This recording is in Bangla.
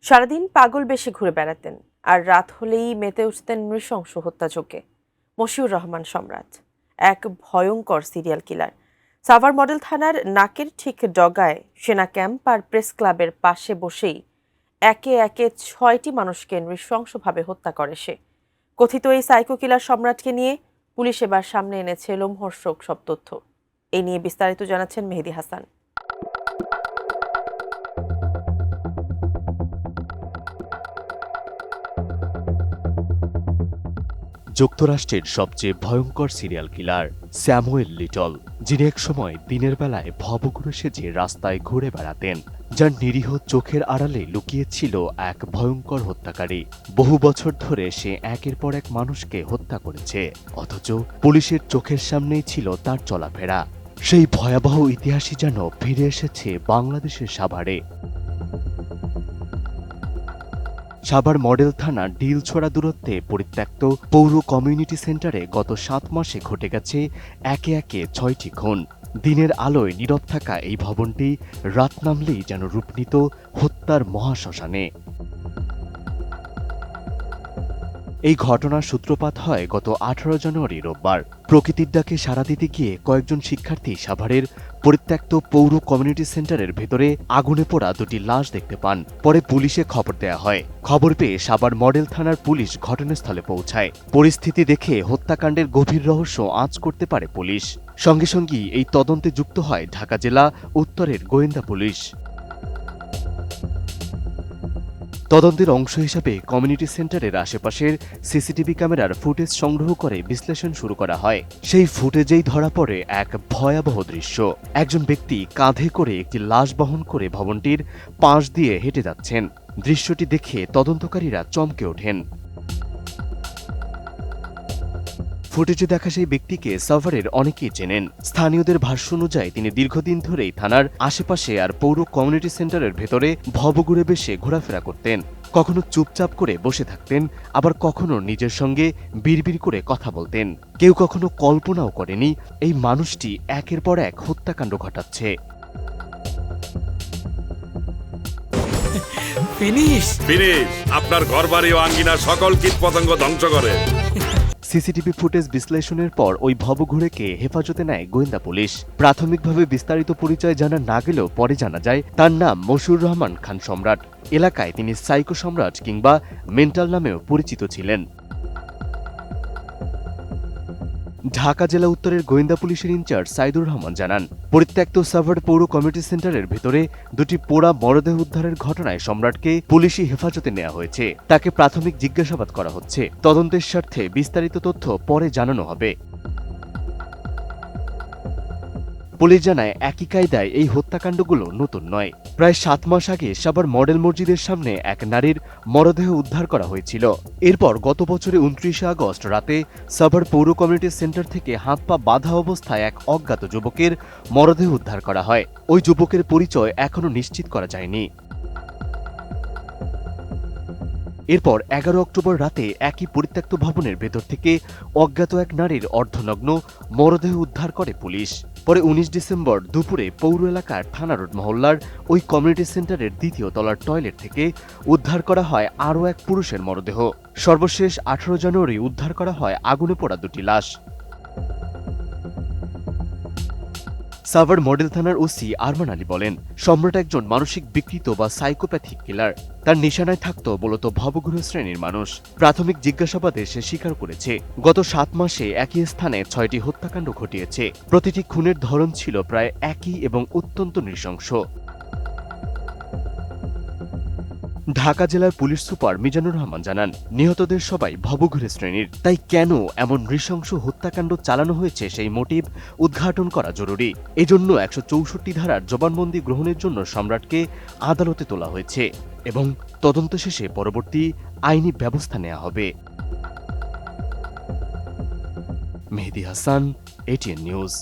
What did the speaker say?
সারাদিন পাগল বেশে ঘুরে বেড়াতেন আর রাত হলেই মেতে উঠতেন নৃশংস হত্যাযজ্ঞে। মশিউর রহমান সম্রাট এক ভয়ঙ্কর সিরিয়াল কিলার। সাভার মডেল থানার নাকের ঠিক ডগায় সেনা ক্যাম্প আর প্রেস ক্লাবের পাশে বসেই একে একে ৬টি মানুষকে নৃশংসভাবে হত্যা করে সে। কথিত এই সাইকো কিলার সম্রাটকে নিয়ে পুলিশ এবার সামনে এনেছে লোমহর্ষক সব তথ্য। এই নিয়ে বিস্তারিত জানাচ্ছেন মেহেদী হাসান। যুক্তরাষ্ট্রের সবচেয়ে ভয়ঙ্কর সিরিয়াল কিলার স্যামুয়েল লিটল, যিনি একসময় দিনের বেলায় ভবঘুরে সেজে রাস্তায় ঘুরে বেড়াতেন, যার নিরীহ চোখের আড়ালে লুকিয়েছিল এক ভয়ঙ্কর হত্যাকারী। বহু বছর ধরে সে একের পর এক মানুষকে হত্যা করেছে, অথচ পুলিশের চোখের সামনেই ছিল তার চলাফেরা। সেই ভয়াবহ ইতিহাসই যেন ফিরে এসেছে বাংলাদেশের সাভারে। সাভার মডেল থানা ডিলছড়া দূরত্বে পরিত্যক্ত পৌর কমিউনিটি সেন্টারে গত ৭ মাসে ঘটে গেছে একে একে ৬টি খুন। দিনের আলোয় নীরব থাকা এই ভবনটি রাত নামলেই যেন রূপ নিত হত্যার মহাশ্মশানে। এই ঘটনার সূত্রপাত হয় গত ১৮ জানুয়ারি রোববার। প্রকৃতির ডাকে সাড়া দিতে গিয়ে কয়েকজন শিক্ষার্থী সাভারের পরিত্যক্ত পৌর কমিউনিটি সেন্টারের ভেতরে আগুনে পোড়া দুটি লাশ দেখতে পান। পরে পুলিশে খবর দেয়া হয়। খবর পেয়ে সাভার মডেল থানার পুলিশ ঘটনাস্থলে পৌঁছায়। পরিস্থিতি দেখে হত্যাকাণ্ডের গভীর রহস্য আঁচ করতে পারে পুলিশ। সঙ্গে সঙ্গেই এই তদন্তে যুক্ত হয় ঢাকা জেলা উত্তরের গোয়েন্দা পুলিশ। তদন্তের অংশ হিসাবে কমিউনিটি সেন্টারের আশেপাশের সিসিটিভি ক্যামেরার ফুটেজ সংগ্রহ করে বিশ্লেষণ শুরু করা হয়। সেই ফুটেজেই ধরা পড়ে এক ভয়াবহ দৃশ্য। একজন ব্যক্তি কাঁধে করে একটি লাশ বহন করে ভবনটির পাশ দিয়ে হেঁটে যাচ্ছেন। দৃশ্যটি দেখে তদন্তকারীরা চমকে ওঠেন। ফুটেজে দেখা সেই ব্যক্তিকে সাভারের অনেকেই চেনেন। স্থানীয়দের ভাষ্য অনুযায়ী তিনি দীর্ঘদিন ধরেই থানার আশেপাশে আর পৌর কমিউনিটি সেন্টারের ভেতরে ভবঘুরে বেশে ঘোরাফেরা করতেন। কখনো চুপচাপ করে বসে থাকতেন, আবার কখনো নিজের সঙ্গে বিড়বিড় করে কথা বলতেন। কেউ কখনো কল্পনাও করেনি এই মানুষটি একের পর এক হত্যাকাণ্ড ঘটাচ্ছে। ফিনিশ আপনার ঘরবাড়ি ও আঙ্গিনা সকল কীটপতঙ্গ ধ্বংস করে। সিসিটিভি ফুটেজ বিশ্লেষণের পর ওই ভবঘুরেকে হেফাজতে নেয় গোয়েন্দা পুলিশ। প্রাথমিকভাবে বিস্তারিত পরিচয় জানা না গেলেও পরে জানা যায় তার নাম মশিউর রহমান খান সম্রাট। এলাকায় তিনি সাইকো সম্রাট কিংবা মেন্টাল নামেও পরিচিত ছিলেন। ঢাকা জেলা উত্তরের গোয়েন্দা পুলিশের ইনচার্জ সাইদুর রহমান জানান, পরিত্যক্ত সাভার পৌর কমিউনিটি সেন্টারের ভেতরে দুটি পোড়া মরদেহ উদ্ধারের ঘটনায় সম্রাটকে পুলিশি হেফাজতে নেওয়া হয়েছে। তাকে প্রাথমিক জিজ্ঞাসাবাদ করা হচ্ছে। তদন্তের স্বার্থে বিস্তারিত তথ্য পরে জানানো হবে। পুলিশ জানায়, একই কায়দায় এই হত্যাকাণ্ডগুলো নতুন নয়। প্রায় ৭ মাস আগে সাভার মডেল মসজিদের সামনে এক নারীর মরদেহ উদ্ধার করা হয়েছিল। এরপর গত বছরে ২৯শে আগস্ট রাতে সাভার পৌর কমিউনিটি সেন্টার থেকে হাত পা বাঁধা অবস্থায় এক অজ্ঞাত যুবকের মরদেহ উদ্ধার করা হয়। ওই যুবকের পরিচয় এখনও নিশ্চিত করা যায়নি। এরপর ১১ অক্টোবর রাতে একই পরিত্যক্ত ভবনের ভেতর থেকে অজ্ঞাত এক নারীর অর্ধনগ্ন মরদেহ উদ্ধার করে পুলিশ। পরে ১৯ ডিসেম্বর দুপুরে পৌর এলাকার থানা রোড মহল্লার ওই কমিউনিটি সেন্টারের ২য় তলার টয়লেট থেকে উদ্ধার করা হয় আরও এক পুরুষের মরদেহ। সর্বশেষ ১৮ জানুয়ারি উদ্ধার করা হয় আগুনে পোড়া দুটি লাশ। সাভার মডেল থানার ওসি আরমান আলী বলেন, সম্রাট একজন মানসিক বিকৃত বা সাইকোপ্যাথিক কিলার। তার নিশানায় থাকত মূলত ভবঘুরে শ্রেণীর মানুষ। প্রাথমিক জিজ্ঞাসাবাদে সে স্বীকার করেছে গত ৭ মাসে একই স্থানে ৬টি হত্যাকাণ্ড ঘটিয়েছে। প্রতিটি খুনের ধরন ছিল প্রায় একই এবং অত্যন্ত নৃশংস। ঢাকা জেলার পুলিশ সুপার মিজানুর রহমান জানান, নিহতদের সবাই ভবঘুরে শ্রেণীর। তাই কেন এমন নৃশংস হত্যাকাণ্ড চালানো হয়েছে সেই মোটিভ উদ্ঘাটন করা জরুরি। এজন্য ১৬৪ ধারার জবানবন্দি গ্রহণের জন্য সম্রাটকে আদালতে তোলা হয়েছে এবং তদন্ত শেষে পরবর্তী আইনি ব্যবস্থা নেওয়া হবে। মেহেদী হাসান, এটিএন নিউজ।